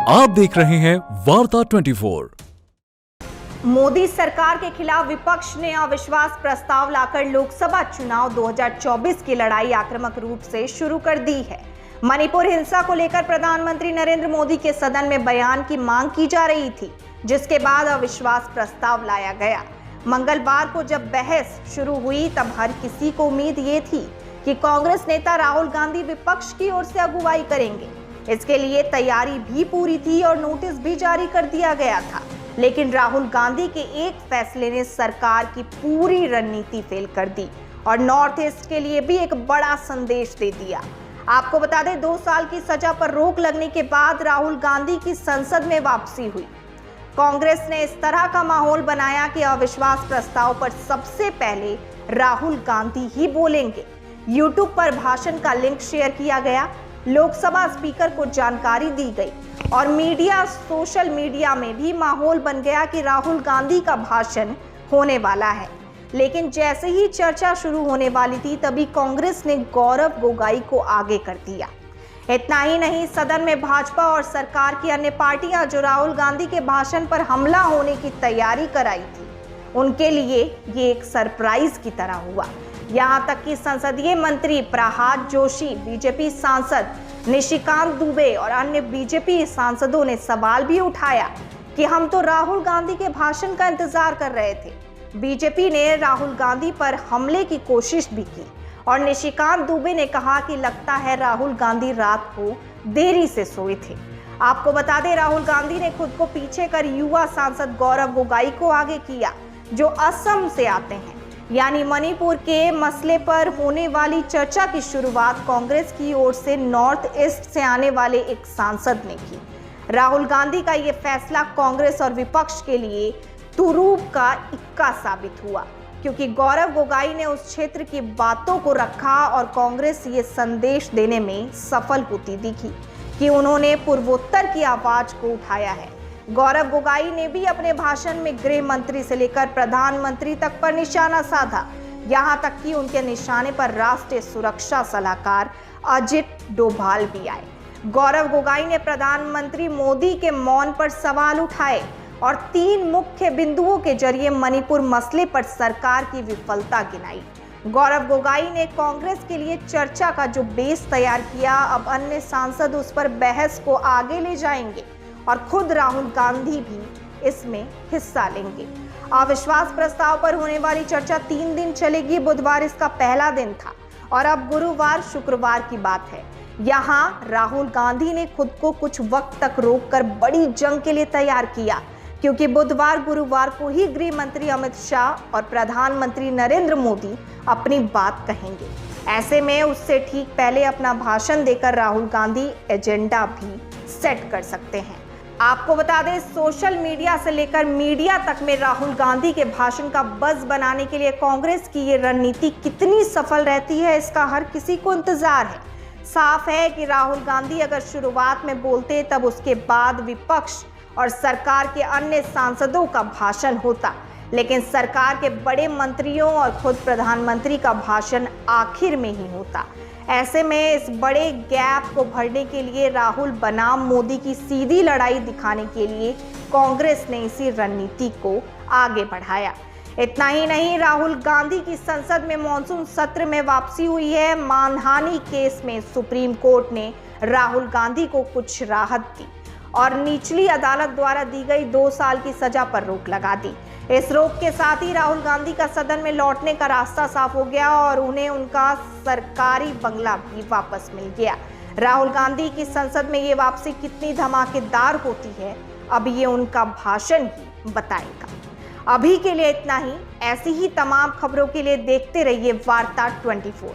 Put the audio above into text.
आप देख रहे हैं वार्ता 24। मोदी सरकार के खिलाफ विपक्ष ने अविश्वास प्रस्ताव लाकर लोकसभा चुनाव 2024 की लड़ाई आक्रामक रूप से शुरू कर दी है। मणिपुर हिंसा को लेकर प्रधानमंत्री नरेंद्र मोदी के सदन में बयान की मांग की जा रही थी, जिसके बाद अविश्वास प्रस्ताव लाया गया। मंगलवार को जब बहस शुरू हुई तब हर किसी को उम्मीद ये थी कि कांग्रेस नेता राहुल गांधी विपक्ष की ओर से अगुवाई करेंगे। इसके लिए तैयारी भी पूरी थी और नोटिस भी जारी कर दिया गया था, लेकिन राहुल गांधी के एक फैसले ने सरकार की पूरी रणनीति फेल कर दी और नॉर्थ ईस्ट के लिए भी एक बड़ा संदेश दे दिया। आपको बता दें, 2 साल की सजा पर रोक लगने के बाद राहुल गांधी की संसद में वापसी हुई। कांग्रेस ने इस तरह का माहौल बनाया कि अविश्वास प्रस्ताव पर सबसे पहले राहुल गांधी ही बोलेंगे। यूट्यूब पर भाषण का लिंक शेयर किया गया, लोकसभा स्पीकर को जानकारी दी गई और सोशल मीडिया में भी माहौल बन गया कि राहुल गांधी का भाषण होने वाला है। लेकिन जैसे ही चर्चा शुरू होने वाली थी तभी कांग्रेस ने गौरव गोगोई को आगे कर दिया। इतना ही नहीं, सदन में भाजपा और सरकार की अन्य पार्टियां जो राहुल गांधी के भाषण पर हमला होने की तैयारी कराई थी, उनके लिए ये एक सरप्राइज की तरह हुआ। यहां तक कि संसदीय मंत्री प्रह्लाद जोशी, बीजेपी सांसद निशिकांत दुबे और अन्य बीजेपी सांसदों ने सवाल भी उठाया कि हम तो राहुल गांधी के भाषण का इंतजार कर रहे थे। बीजेपी ने राहुल गांधी पर हमले की कोशिश भी की और निशिकांत दुबे ने कहा कि लगता है राहुल गांधी रात को देरी से सोए थे। आपको बता दें, राहुल गांधी ने खुद को पीछे कर युवा सांसद गौरव गोगोई को आगे किया, जो असम से आते हैं। यानी मणिपुर के मसले पर होने वाली चर्चा की शुरुआत कांग्रेस की ओर से नॉर्थ ईस्ट से आने वाले एक सांसद ने की। राहुल गांधी का ये फैसला कांग्रेस और विपक्ष के लिए तुरूप का इक्का साबित हुआ, क्योंकि गौरव गोगोई ने उस क्षेत्र की बातों को रखा और कांग्रेस ये संदेश देने में सफल होती दिखी कि उन्होंने पूर्वोत्तर की आवाज को उठाया है। गौरव गोगोई ने भी अपने भाषण में गृह मंत्री से लेकर प्रधानमंत्री तक पर निशाना साधा, यहां तक कि उनके निशाने पर राष्ट्रीय सुरक्षा सलाहकार अजित डोभाल भी आए। गौरव गोगोई ने प्रधानमंत्री मोदी के मौन पर सवाल उठाए और 3 मुख्य बिंदुओं के जरिए मणिपुर मसले पर सरकार की विफलता गिनाई। गौरव गोगोई ने कांग्रेस के लिए चर्चा का जो बेस तैयार किया, अब अन्य सांसद उस पर बहस को आगे ले जाएंगे और खुद राहुल गांधी भी इसमें हिस्सा लेंगे। अविश्वास प्रस्ताव पर होने वाली चर्चा 3 दिन चलेगी। बुधवार इसका पहला दिन था और अब गुरुवार शुक्रवार की बात है। यहाँ राहुल गांधी ने खुद को कुछ वक्त तक रोककर बड़ी जंग के लिए तैयार किया, क्योंकि बुधवार गुरुवार को ही गृह मंत्री अमित शाह और प्रधानमंत्री नरेंद्र मोदी अपनी बात कहेंगे। ऐसे में उससे ठीक पहले अपना भाषण देकर राहुल गांधी एजेंडा भी सेट कर सकते हैं। आपको बता दें, सोशल मीडिया से लेकर मीडिया तक में राहुल गांधी के भाषण का बज़ बनाने के लिए कांग्रेस की ये रणनीति कितनी सफल रहती है, इसका हर किसी को इंतजार है। साफ है कि राहुल गांधी अगर शुरुआत में बोलते तब उसके बाद विपक्ष और सरकार के अन्य सांसदों का भाषण होता, लेकिन सरकार के बड़े मंत्रियों और खुद प्रधानमंत्री का भाषण आखिर में ही होता। ऐसे में इस बड़े गैप को भरने के लिए राहुल बनाम मोदी की सीधी लड़ाई दिखाने के लिए कांग्रेस ने इसी रणनीति को आगे बढ़ाया। इतना ही नहीं, राहुल गांधी की संसद में मॉनसून सत्र में वापसी हुई है। मानहानि केस में सुप्रीम कोर्ट ने राहुल गांधी को कुछ राहत दी और निचली अदालत द्वारा दी गई 2 साल की सजा पर रोक लगा दी। इस रोक के साथ ही राहुल गांधी का सदन में लौटने का रास्ता साफ हो गया और उन्हें उनका सरकारी बंगला भी वापस मिल गया। राहुल गांधी की संसद में ये वापसी कितनी धमाकेदार होती है, अब ये उनका भाषण ही बताएगा। अभी के लिए इतना ही। ऐसी ही तमाम खबरों के लिए देखते रहिए वार्ता 24।